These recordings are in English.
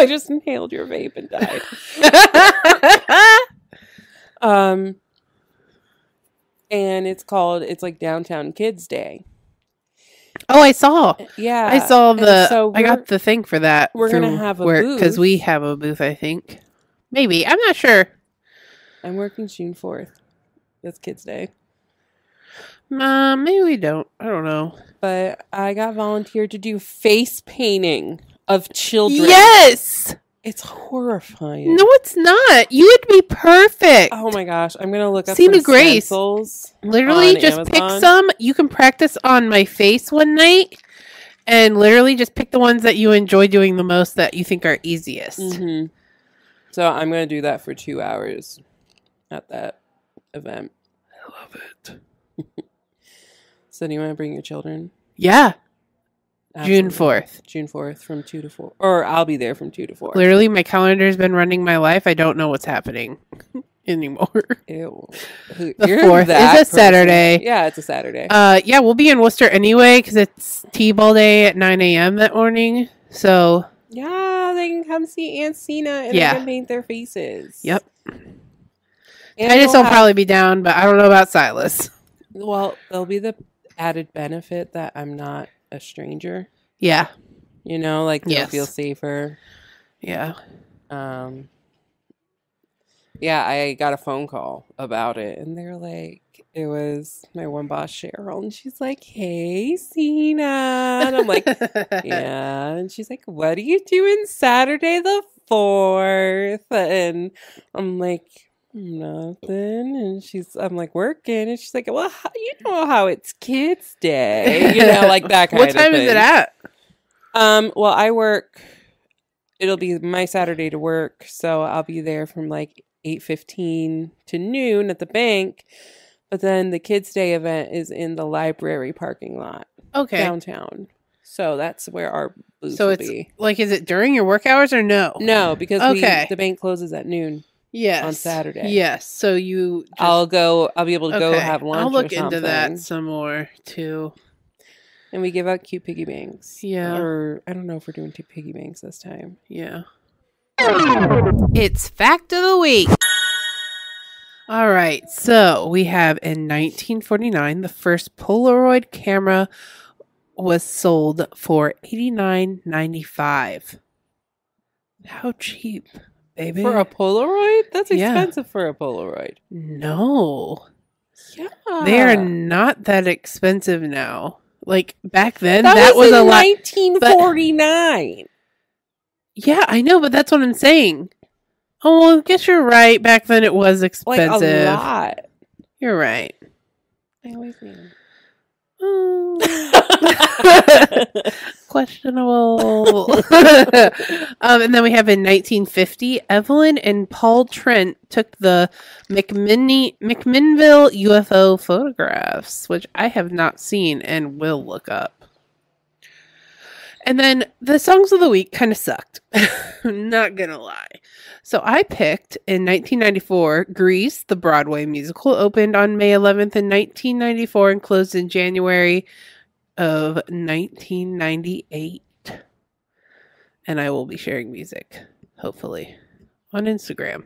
I just inhaled your vape and died. And it's like Downtown Kids Day. Oh, I saw. Yeah. I saw I got the thing for that. We're going to have a booth. Because we have a booth, I think. Maybe. I'm not sure. I'm working June 4th. That's Kids Day. Maybe we don't. I don't know. But I got volunteered to do face painting of children. Yes! It's horrifying. No, it's not. You would be perfect. Oh my gosh. I'm going to look up Sina some Grace. stencils. Literally just Amazon. pick some. You can practice on my face one night and literally just pick the ones that you enjoy doing the most that you think are easiest. Mm-hmm. So I'm going to do that for 2 hours at that event. I love it. So do you want to bring your children? Yeah. Absolutely. June 4th. June 4th from 2 to 4. Or I'll be there from 2 to 4. Literally, my calendar has been running my life. I don't know what's happening anymore. Ew. The 4th is a Saturday. Yeah, it's a Saturday. Yeah, we'll be in Worcester anyway because it's T-ball day at 9 a.m. that morning. So yeah, they can come see Aunt Sina and they can paint their faces. Yep. And Titus will probably be down, but I don't know about Silas. Well, there'll be the added benefit that I'm not a stranger. Yeah. You know, like they'll feel safer. Yeah. Yeah, I got a phone call about it and they're like, it was my one boss Cheryl and she's like, hey Sina. And I'm like, yeah. And she's like, what are you doing Saturday the 4th? And I'm like, nothing. And I'm like, working. And she's like, well, you know how it's Kids Day. You know, like that kind of thing. What time is it at? Well, I work, it'll be my Saturday to work. So I'll be there from like 8:15 to noon at the bank. But then the Kids Day event is in the library parking lot. Okay. Downtown. So that's where our booth will be. Like, is it during your work hours or no? No, because the bank closes at noon. Yes. On Saturday. Yes. So I'll be able to go have lunch. I'll look into that some more too. And we give out cute piggy banks. Yeah. Or I don't know if we're doing 2 piggy banks this time. Yeah. It's Fact of the Week. All right. So we have in 1949, the first Polaroid camera was sold for $89.95. How cheap. Baby. For a Polaroid? That's expensive for a Polaroid. No. Yeah. They are not that expensive now. Like, back then, that was a lot. 1949. Yeah, I know, but that's what I'm saying. Oh, well, I guess you're right. Back then, it was expensive. Like, a lot. You're right. I always am. Questionable. And then we have in 1950, Evelyn and Paul Trent took the McMinnville UFO photographs, which I have not seen and will look up. And then the songs of the week kind of sucked. Not gonna lie. So I picked in 1994, Grease, the Broadway musical, opened on May 11th in 1994 and closed in January of 1998. And I will be sharing music, hopefully, on Instagram.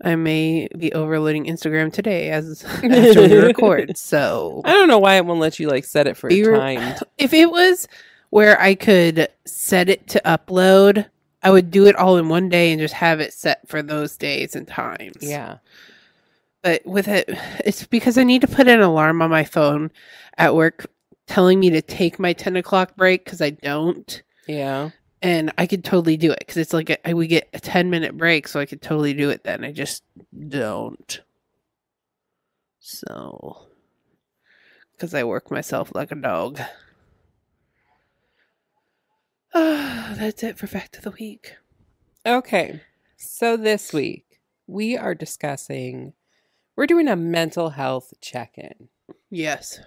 I may be overloading Instagram today after we record, so... I don't know why it won't let you, like, set it for time. If it was where I could set it to upload, I would do it all in one day and just have it set for those days and times. Yeah. But with it, it's because I need to put an alarm on my phone at work telling me to take my 10 o'clock break because I don't. Yeah. And I could totally do it because it's like we get a 10-minute break, so I could totally do it then. I just don't. So, because I work myself like a dog. That's it for Fact of the Week. Okay. So this week, we're doing a mental health check-in. Yes.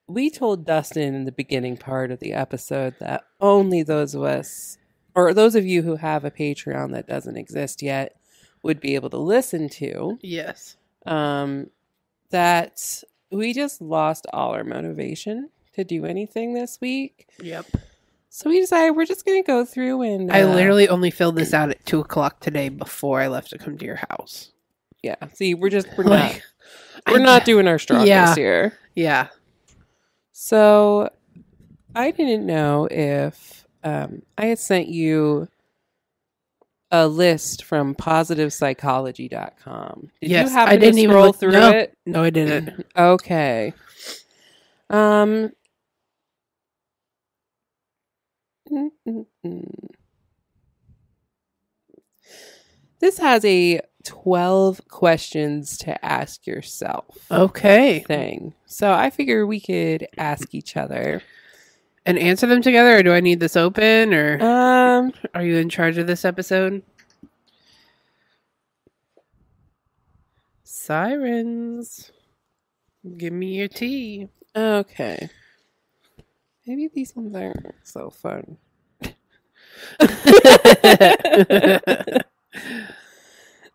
We told Dustin in the beginning part of the episode that only those of us, or those of you who have a Patreon that doesn't exist yet, would be able to listen to. Yes. That we just lost all our motivation to do anything this week. Yep. So we decided we're just going to go through and... I literally only filled this out at 2:00 today before I left to come to your house. Yeah. See, we're Like, not doing our strongest here. Yeah. So I didn't know if I had sent you a list from positivepsychology.com. Did Yes, you happen I didn't to even scroll look through no, it? No, I didn't. Okay. This has a 12 questions to ask yourself Okay. thing. So I figure we could ask each other. And answer them together, or do I need this open, or are you in charge of this episode? Sirens. Give me your tea. Okay. Maybe these ones aren't so fun.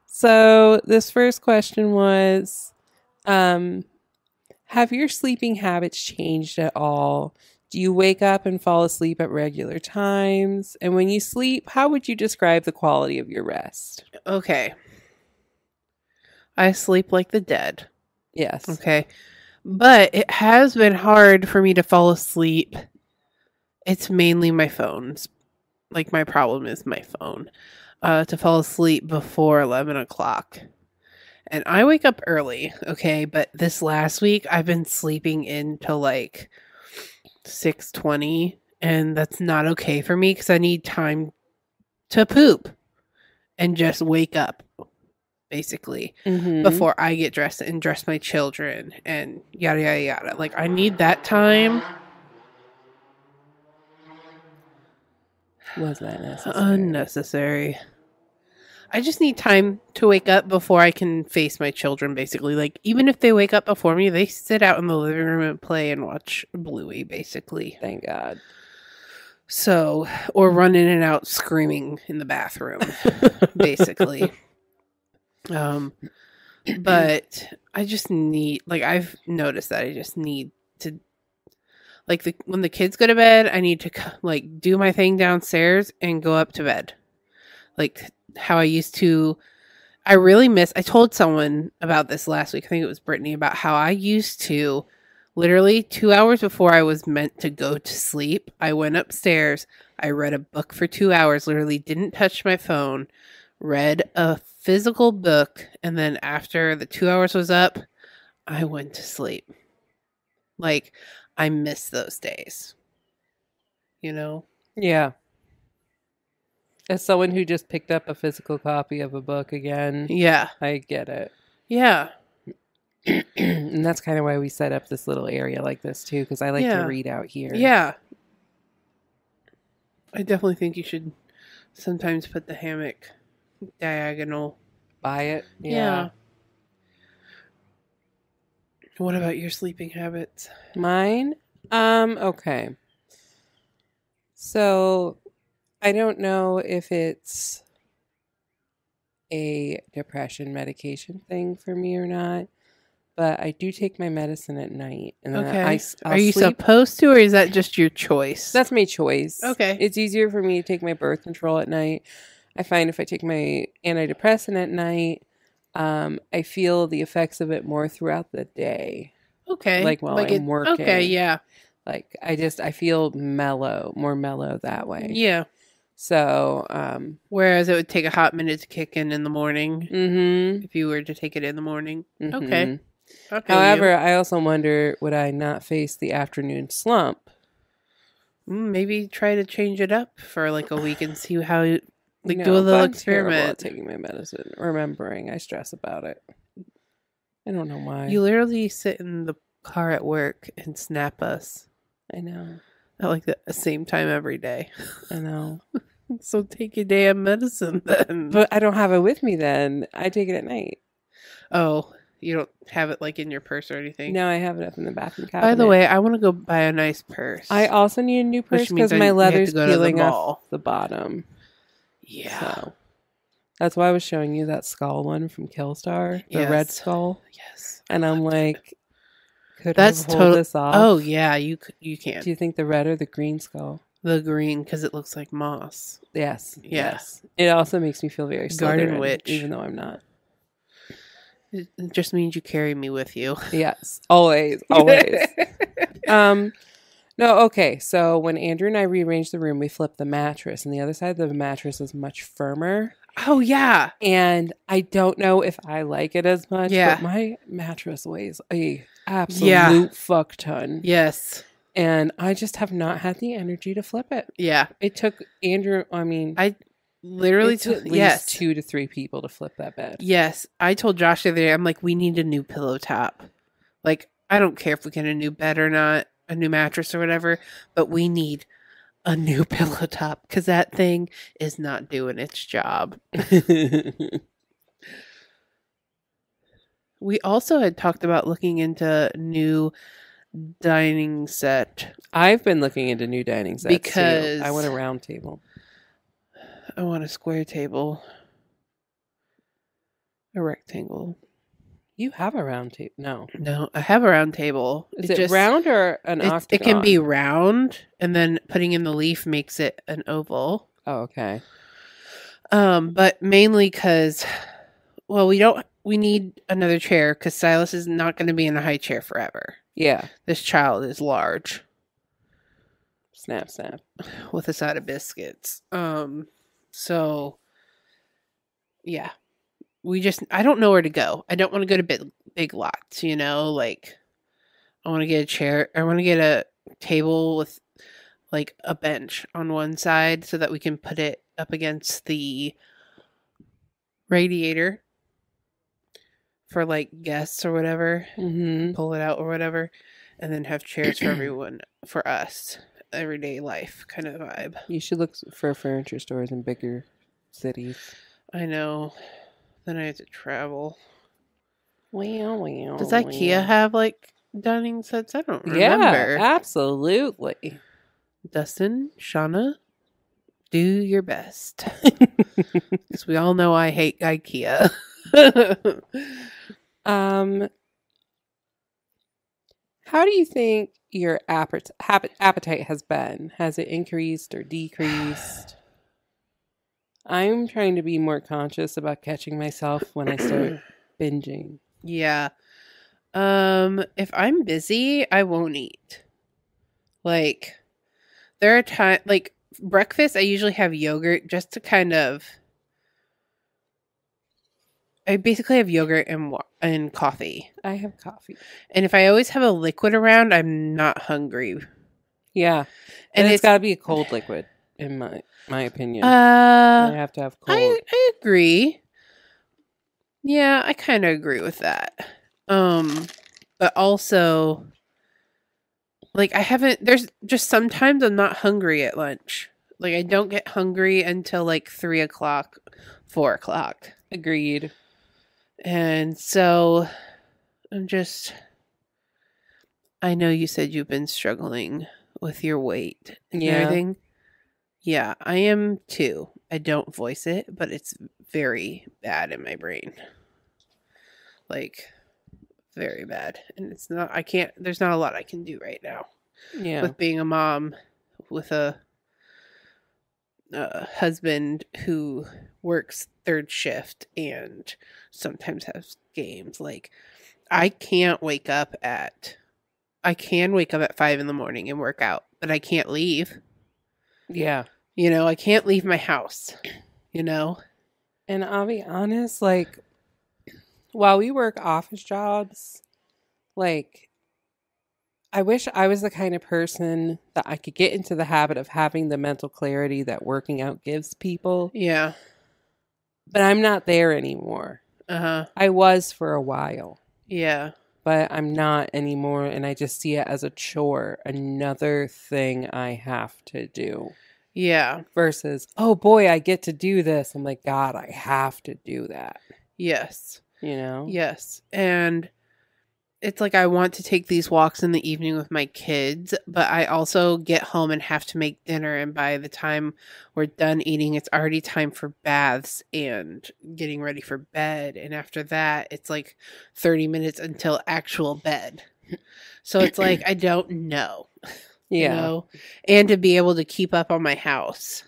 So this first question was, have your sleeping habits changed at all? Do you wake up and fall asleep at regular times? And when you sleep, how would you describe the quality of your rest? Okay. I sleep like the dead. Yes. Okay. But it has been hard for me to fall asleep. It's mainly my phones. Like, my problem is my phone. To fall asleep before 11 o'clock. And I wake up early, okay? But this last week, I've been sleeping into like 6:20. And that's not okay for me because I need time to poop and just wake up, basically, before I get dressed and dress my children and yada, yada, yada. Like, I need that time. Was that necessary? Unnecessary. I just need time to wake up before I can face my children, basically. Like, even if they wake up before me, they sit out in the living room and play and watch Bluey, basically. Thank God. So, or run in and out screaming in the bathroom, basically. But I just need, like, I've noticed that I just need to, like, when the kids go to bed, I need to, like, do my thing downstairs and go up to bed. Like, how I used to, I really miss, I told someone about this last week, I think it was Brittany, about how I used to, literally 2 hours before I was meant to go to sleep, I went upstairs, I read a book for 2 hours, literally didn't touch my phone, read a physical book, and then after the 2 hours was up, I went to sleep. Like, I miss those days. You know? Yeah. As someone who just picked up a physical copy of a book again, Yeah. I get it. Yeah. And that's kind of why we set up this little area like this, too, because I like to read out here. Yeah. I definitely think you should sometimes put the hammock diagonal. Buy it? Yeah. What about your sleeping habits? Mine? Okay. So, I don't know if it's a depression medication thing for me or not, but I do take my medicine at night. And then Okay. I'll Are you sleep. supposed to, or is that just your choice? That's my choice. Okay. It's easier for me to take my birth control at night. I find if I take my antidepressant at night, I feel the effects of it more throughout the day. Okay. Like while I'm working. Okay, yeah. Like I feel more mellow that way. Yeah. So, whereas it would take a hot minute to kick in the morning if you were to take it in the morning. Okay. However, I also wonder, would I not face the afternoon slump? Maybe try to change it up for like a week and see how you do a little I'm experiment. terrible at taking my medicine. Remembering, I stress about it. I don't know why. You literally sit in the car at work and snap us. I know. At like the same time every day. I know. So take your damn medicine then. But I don't have it with me then. I take it at night. Oh, you don't have it like in your purse or anything? No, I have it up in the bathroom cabinet. By the way, I want to go buy a nice purse. I also need a new purse because my leather's peeling off the bottom. Yeah. So that's why I was showing you that skull one from Killstar, the red skull. Yes. And I'm like, could that's I hold this off? Oh yeah, you can. Do you think the red or the green skull? The green, because it looks like moss. Yes. Yeah. Yes. It also makes me feel very Garden Slytherin, witch. even though I'm not. It just means you carry me with you. Yes. Always. Always. No, okay. So when Andrew and I rearranged the room, we flipped the mattress, and the other side of the mattress is much firmer. Oh, yeah. And I don't know if I like it as much, Yeah. but my mattress weighs a absolute fuck ton. Yes. And I just have not had the energy to flip it. Yeah. It took Andrew, I literally took at least 2 to 3 people to flip that bed. Yes. I told Josh the other day, I'm like, we need a new pillow top. Like, I don't care if we get a new bed or not, a new mattress or whatever, but we need a new pillow top because that thing is not doing its job. We also had talked about looking into new dining set. I've been looking into new dining sets because too. I want a round table. I want a square table. A rectangle. You have a round table? No, I have a round table. Is it round or an octagon? It can be round, and then putting in the leaf makes it an oval. Oh, okay. But mainly because, well, we need another chair because Silas is not going to be in a high chair forever. Yeah. This child is large. Snap, snap. With a side of biscuits. So, yeah. I don't know where to go. I don't want to go to big lots, like I want to get a chair. I want to get a table with like a bench on one side so that we can put it up against the radiator for like guests or whatever. Mm-hmm. Pull it out or whatever. And then have chairs for everyone, for us. Everyday life kind of vibe. You should look for furniture stores in bigger cities. I know. Then I have to travel. Well. Does IKEA have like dining sets? I don't remember. Yeah, absolutely. Dustin, Shauna, do your best. Because we all know I hate IKEA. How do you think your appetite has been? Has it increased or decreased? I'm trying to be more conscious about catching myself when I start binging. Yeah. If I'm busy, I won't eat. Like, there are times, like, breakfast, I usually have yogurt just to kind of, I basically have yogurt and coffee. I have coffee. And if I always have a liquid around, I'm not hungry. Yeah. And it's got to be a cold liquid, in my opinion. I have to have cold. I agree. Yeah, I kind of agree with that. But also, like, there's just sometimes I'm not hungry at lunch. Like, I don't get hungry until like 3 o'clock, 4 o'clock. Agreed. And so I know you said you've been struggling with your weight and everything. Yeah, I am too. I don't voice it, but it's very bad in my brain. Like, very bad. And there's not a lot I can do right now. Yeah. With being a mom with a husband who works third shift and sometimes has games. Like, I can wake up at 5 in the morning and work out, but I can't leave. Yeah. I can't leave my house, And I'll be honest, like, while we work office jobs, like, I wish I was the kind of person that I could get into the habit of having the mental clarity that working out gives people. Yeah. But I'm not there anymore. Uh-huh. I was for a while. Yeah. But I'm not anymore, and I just see it as a chore, another thing I have to do. Yeah. Versus, oh boy, I get to do this. I'm like, God, I have to do that. Yes. Yes. And it's like I want to take these walks in the evening with my kids, but I also get home and have to make dinner. And by the time we're done eating, it's already time for baths and getting ready for bed. And after that, it's like 30 minutes until actual bed. So it's like, I don't know. you Yeah. know, and to be able to keep up on my house.